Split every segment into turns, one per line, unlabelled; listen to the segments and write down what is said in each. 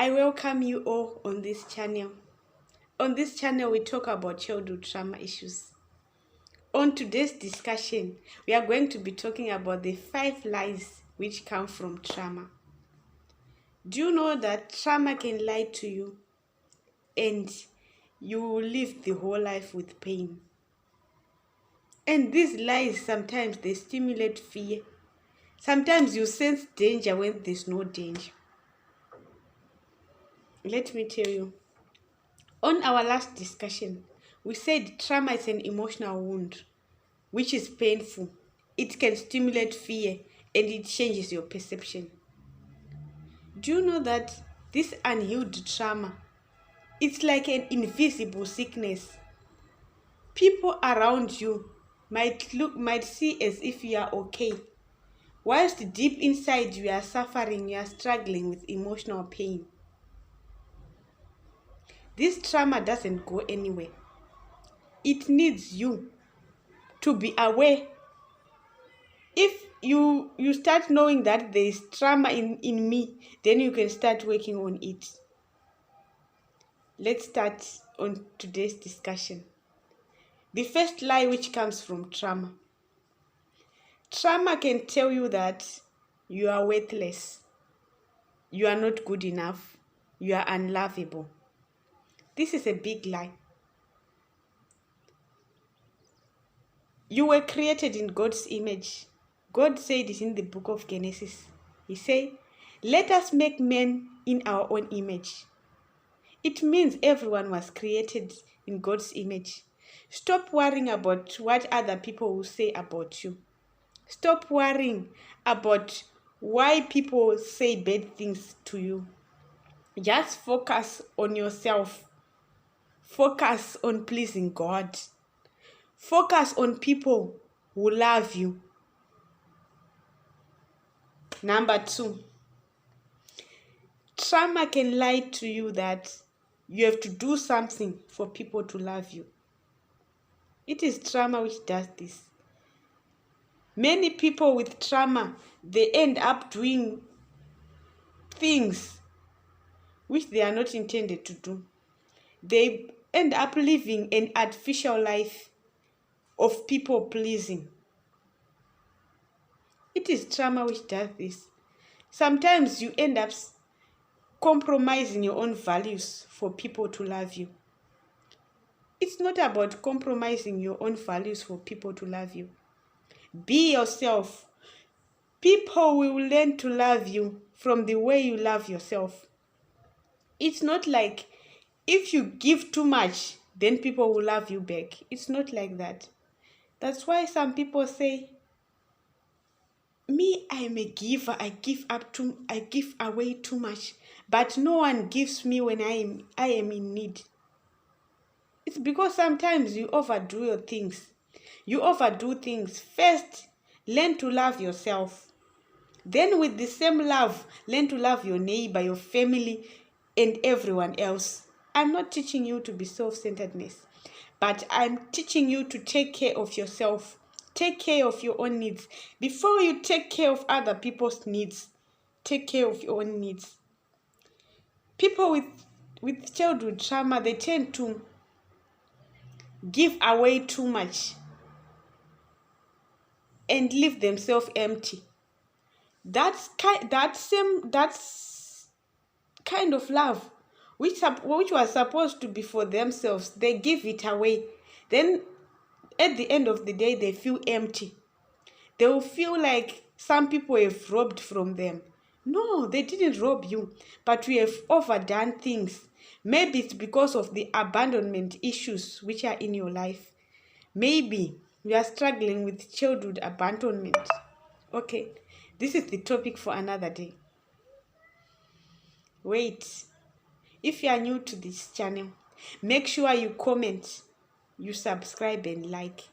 I welcome you all on this channel. On this channel, we talk about childhood trauma issues. On today's discussion, we are going to be talking about the 5 lies which come from trauma. Do you know that trauma can lie to you and you will live the whole life with pain? And these lies, sometimes they stimulate fear. Sometimes you sense danger when there's no danger. Let me tell you. On our last discussion, we said trauma is an emotional wound, which is painful. It can stimulate fear and it changes your perception. Do you know that this unhealed trauma, it's like an invisible sickness? People around you might see as if you are okay, whilst deep inside you are suffering, you are struggling with emotional pain. This trauma doesn't go anywhere. It needs you to be aware. If you start knowing that there is trauma in me, then you can start working on it. Let's start on today's discussion. The first lie which comes from trauma. Trauma can tell you that you are worthless, you are not good enough, you are unlovable. This is a big lie. You were created in God's image. God said it in the book of Genesis. He said, "Let us make man in our own image." It means everyone was created in God's image. Stop worrying about what other people will say about you. Stop worrying about why people say bad things to you. Just focus on yourself. Focus on pleasing God. Focus on people who love you. Number 2, trauma can lie to you that you have to do something for people to love you. It is trauma which does this. Many people with trauma, they end up doing things which they are not intended to do. They end up living an artificial life of people pleasing. It is trauma which does this. Sometimes you end up compromising your own values for people to love you. It's not about compromising your own values for people to love you. Be yourself. People will learn to love you from the way you love yourself. It's not like if you give too much, then people will love you back. It's not like that. That's why some people say, "Me, I am a giver. I give away too much, but no one gives me when I am in need." It's because sometimes you overdo your things. You overdo things. First, learn to love yourself. Then with the same love, learn to love your neighbor, your family, and everyone else. I'm not teaching you to be self-centeredness, but I'm teaching you to take care of yourself. Take care of your own needs. Before you take care of other people's needs, take care of your own needs. People with childhood trauma, they tend to give away too much and leave themselves empty. That's kind of love which was supposed to be for themselves. They give it away. Then at the end of the day, they feel empty. They will feel like some people have robbed from them. No, they didn't rob you, but we have overdone things. Maybe it's because of the abandonment issues which are in your life. Maybe you are struggling with childhood abandonment. Okay, this is the topic for another day. Wait, if you are new to this channel, make sure you comment, you subscribe and like.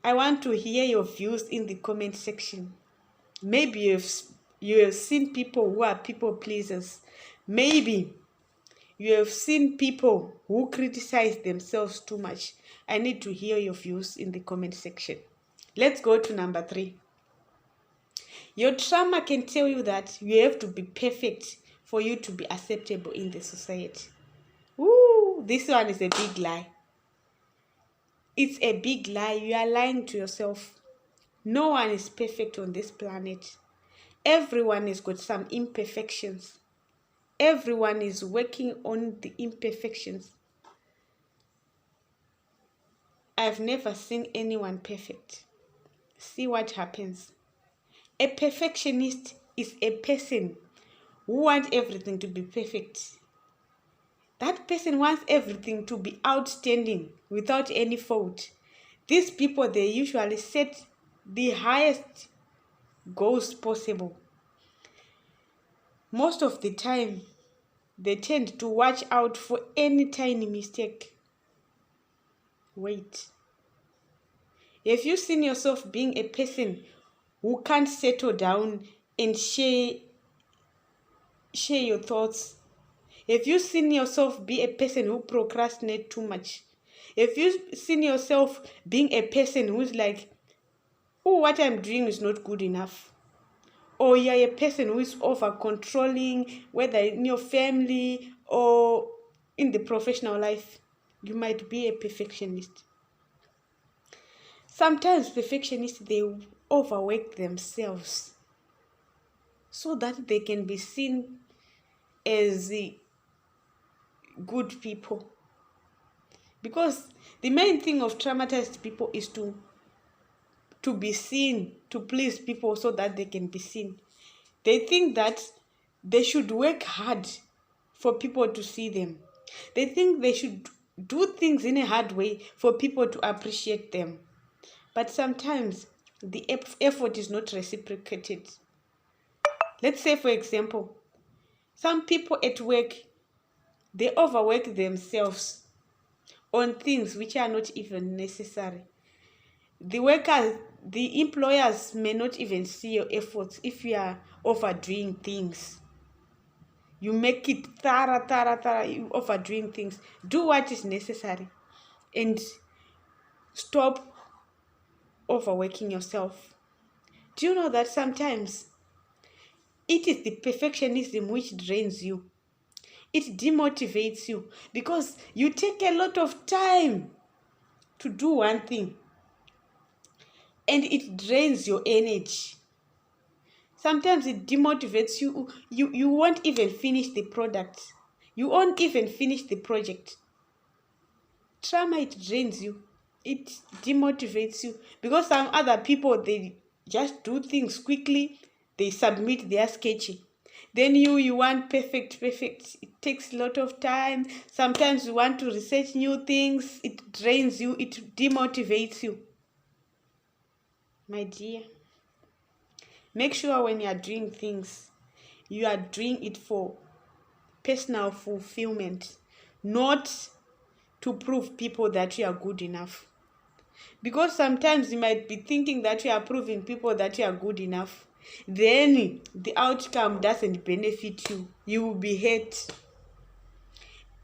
I want to hear your views in the comment section. Maybe you have seen people who are people pleasers. Maybe you have seen people who criticize themselves too much. I need to hear your views in the comment section. Let's go to number 3. Your trauma can tell you that you have to be perfect for you to be acceptable in the society. Ooh, this one is a big lie. It's a big lie. You are lying to yourself. No one is perfect on this planet. Everyone has got some imperfections. Everyone is working on the imperfections. I've never seen anyone perfect. See what happens. A perfectionist is a person who wants everything to be perfect. That person wants everything to be outstanding without any fault. These people, they usually set the highest goals possible. Most of the time, they tend to watch out for any tiny mistake. Wait. Have you seen yourself being a person who can't settle down and share your thoughts? Have you seen yourself be a person who procrastinates too much? Have you seen yourself being a person who's like, oh, what I'm doing is not good enough? Or you're a person who is over controlling, whether in your family or in the professional life. You might be a perfectionist. Sometimes perfectionists, they overwork themselves so that they can be seen as the good people. Because the main thing of traumatized people is to be seen, to please people so that they can be seen. They think that they should work hard for people to see them. They think they should do things in a hard way for people to appreciate them. But sometimes the effort is not reciprocated. Let's say, for example, some people at work, they overwork themselves on things which are not even necessary. The employers may not even see your efforts if you are overdoing things. You make it you overdoing things. Do what is necessary and stop overworking yourself. Do you know that sometimes it is the perfectionism which drains you? It demotivates you because you take a lot of time to do one thing and it drains your energy. Sometimes it demotivates you. You won't even finish the product. You won't even finish the project. Trauma, it drains you. It demotivates you because some other people, they just do things quickly. They submit their sketching. Then you want perfect. It takes a lot of time. Sometimes you want to research new things. It drains you. It demotivates you. My dear, make sure when you are doing things, you are doing it for personal fulfillment, not to prove people that you are good enough. Because sometimes you might be thinking that you are proving people that you are good enough. Then the outcome doesn't benefit you. You will be hurt.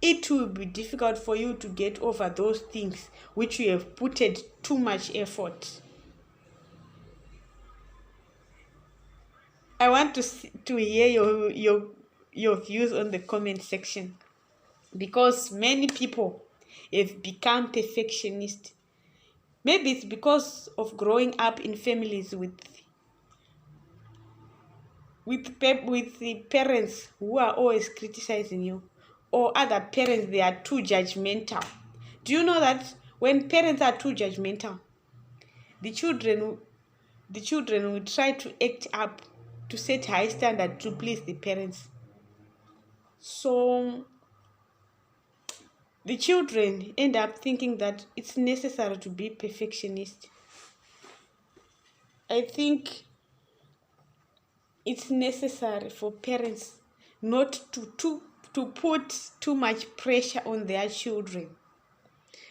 It will be difficult for you to get over those things which you have put too much effort. I want to hear your views on the comment section, because many people have become perfectionists. Maybe it's because of growing up in families with the parents who are always criticizing you, or other parents, they are too judgmental. Do you know that when parents are too judgmental, the children will try to act up to set high standard to please the parents? So the children end up thinking that it's necessary to be perfectionist. I think it's necessary for parents not to put too much pressure on their children,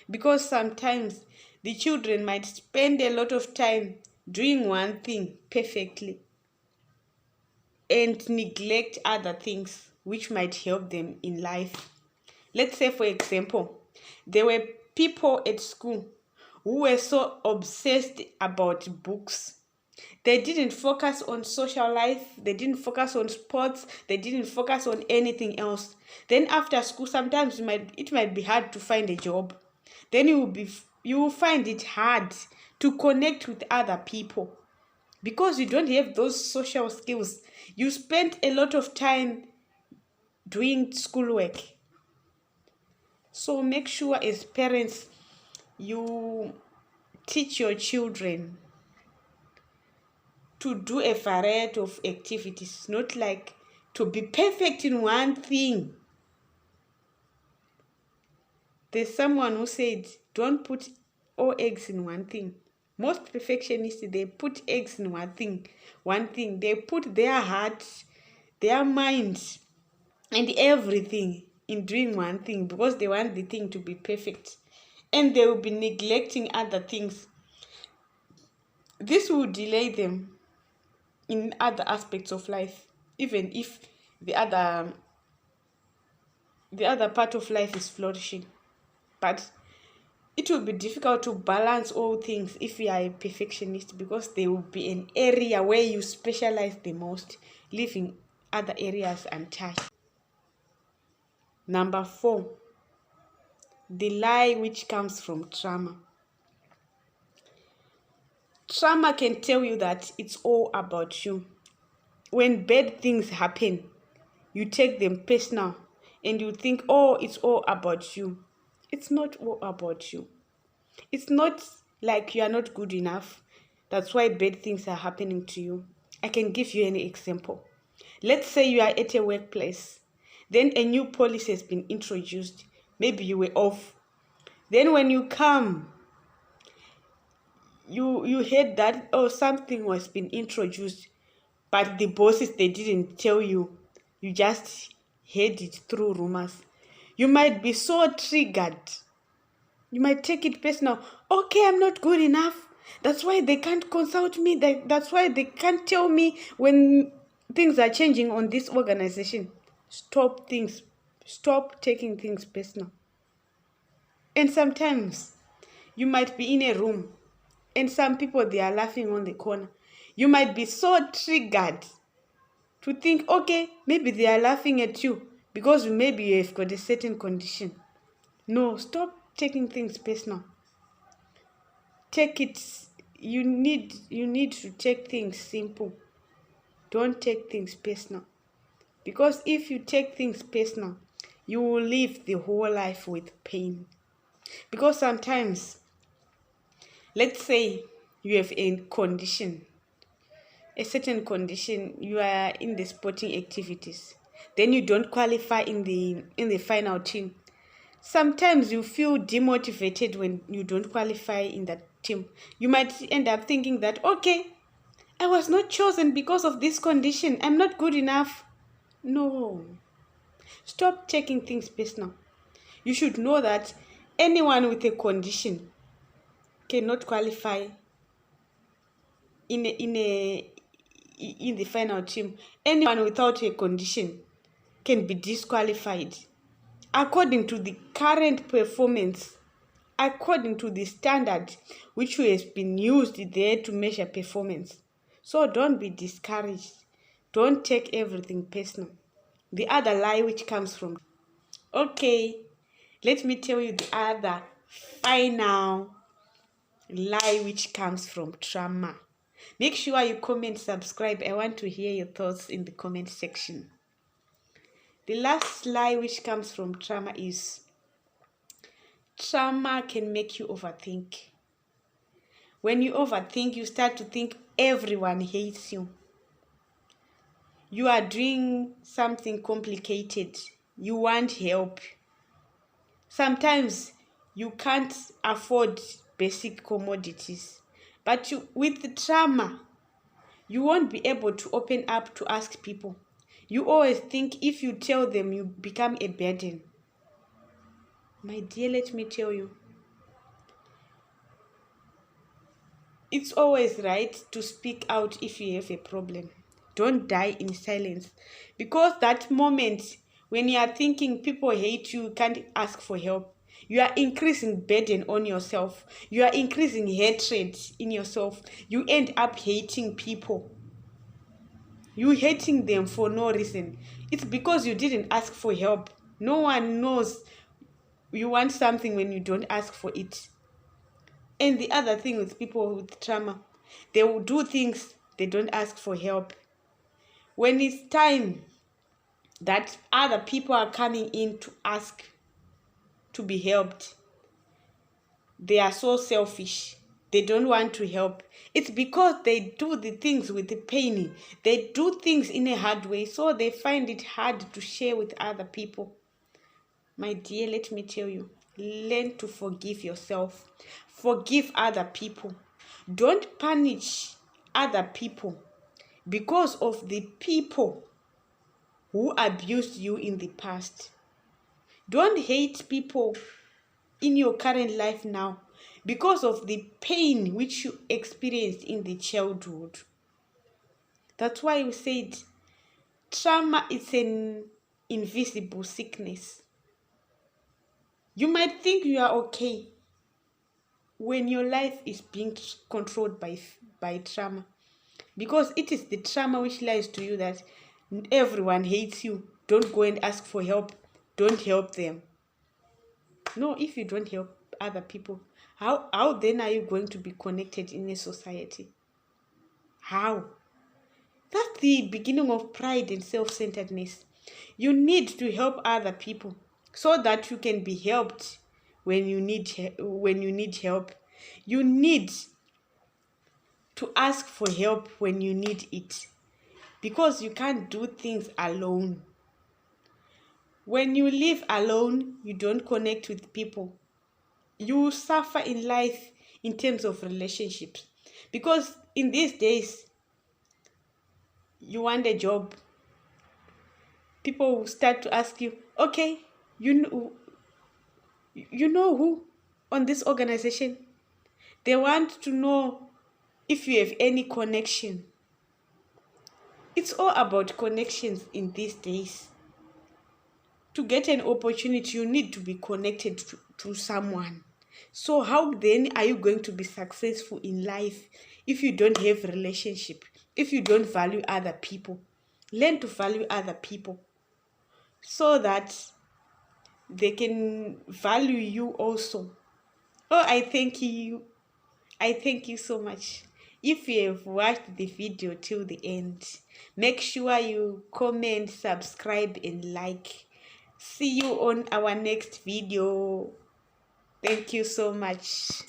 because sometimes the children might spend a lot of time doing one thing perfectly and neglect other things which might help them in life. Let's say, for example, there were people at school who were so obsessed about books. They didn't focus on social life, they didn't focus on sports, they didn't focus on anything else. Then after school, sometimes it might be hard to find a job. Then you will find it hard to connect with other people because you don't have those social skills. You spent a lot of time doing schoolwork. So make sure as parents you teach your children to do a variety of activities, not like to be perfect in one thing. There's someone who said, don't put all eggs in one thing. Most perfectionists, they put eggs in one thing. One thing. They put their heart, their mind, and everything in doing one thing because they want the thing to be perfect. And they will be neglecting other things. This will delay them in other aspects of life, even if the other part of life is flourishing. But it will be difficult to balance all things if you are a perfectionist because there will be an area where you specialize the most, leaving other areas untouched. Number 4, the lie which comes from trauma. Trauma can tell you that it's all about you. When bad things happen, you take them personal and you think, oh, it's all about you. It's not all about you. It's not like you are not good enough. That's why bad things are happening to you. I can give you an example. Let's say you are at a workplace. Then a new policy has been introduced. Maybe you were off. Then when you come, you heard that, oh, something was been introduced. But the bosses, they didn't tell you. You just heard it through rumors. You might be so triggered. You might take it personal. Okay, I'm not good enough. That's why they can't consult me. That's why they can't tell me when things are changing on this organization. Stop taking things personal. And sometimes you might be in a room and some people, they are laughing on the corner. You might be so triggered to think, okay, maybe they are laughing at you because maybe you have got a certain condition. No, stop taking things personal. You need to take things simple. Don't take things personal. Because if you take things personal, you will live the whole life with pain. Because sometimes, let's say you have a certain condition, you are in the sporting activities, then you don't qualify in the final team. Sometimes you feel demotivated when you don't qualify in that team. You might end up thinking that, okay, I was not chosen because of this condition. I'm not good enough. No. Stop taking things personal. You should know that anyone with a condition cannot qualify in the final team. Anyone without a condition can be disqualified according to the current performance, according to the standard which has been used there to measure performance. So don't be discouraged. Don't take everything personal. The other lie which comes from... Okay, let me tell you the other final lie which comes from trauma. Make sure you comment, subscribe. I want to hear your thoughts in the comment section. The last lie which comes from trauma is trauma can make you overthink. When you overthink, you start to think everyone hates you. You are doing something complicated. You want help. Sometimes you can't afford basic commodities. But with the trauma, you won't be able to open up to ask people. You always think if you tell them, you become a burden. My dear, let me tell you, it's always right to speak out if you have a problem. Don't die in silence. Because that moment when you are thinking people hate you, you can't ask for help, You are increasing burden on yourself. You are increasing hatred in yourself. You end up hating people. You hating them for no reason. It's because you didn't ask for help. No one knows you want something when you don't ask for it. And the other thing with people with trauma, they will do things, they don't ask for help. When it's time that other people are coming in to ask to be helped, they are so selfish. They don't want to help. It's because they do the things with the pain. They do things in a hard way, so they find it hard to share with other people. My dear, let me tell you, learn to forgive yourself. Forgive other people. Don't punish other people because of the people who abused you in the past. Don't hate people in your current life now because of the pain which you experienced in the childhood. That's why we said trauma is an invisible sickness. You might think you are okay when your life is being controlled by trauma, because it is the trauma which lies to you that everyone hates you. Don't go and ask for help. Don't help them. No, if you don't help other people, how then are you going to be connected in a society? How? That's the beginning of pride and self-centeredness. You need to help other people so that you can be helped when you need help. You need to ask for help when you need it, because you can't do things alone. When you live alone, you don't connect with people. You suffer in life in terms of relationships, because in these days, you want a job, people will start to ask you, okay, you know who on this organization? They want to know if you have any connection. It's all about connections in these days. To get an opportunity, you need to be connected to someone. So how then are you going to be successful in life if you don't have a relationship, if you don't value other people? Learn to value other people so that they can value you also. Oh, I thank you. I thank you so much. If you have watched the video till the end, make sure you comment, subscribe, and like. See you on our next video. Thank you so much.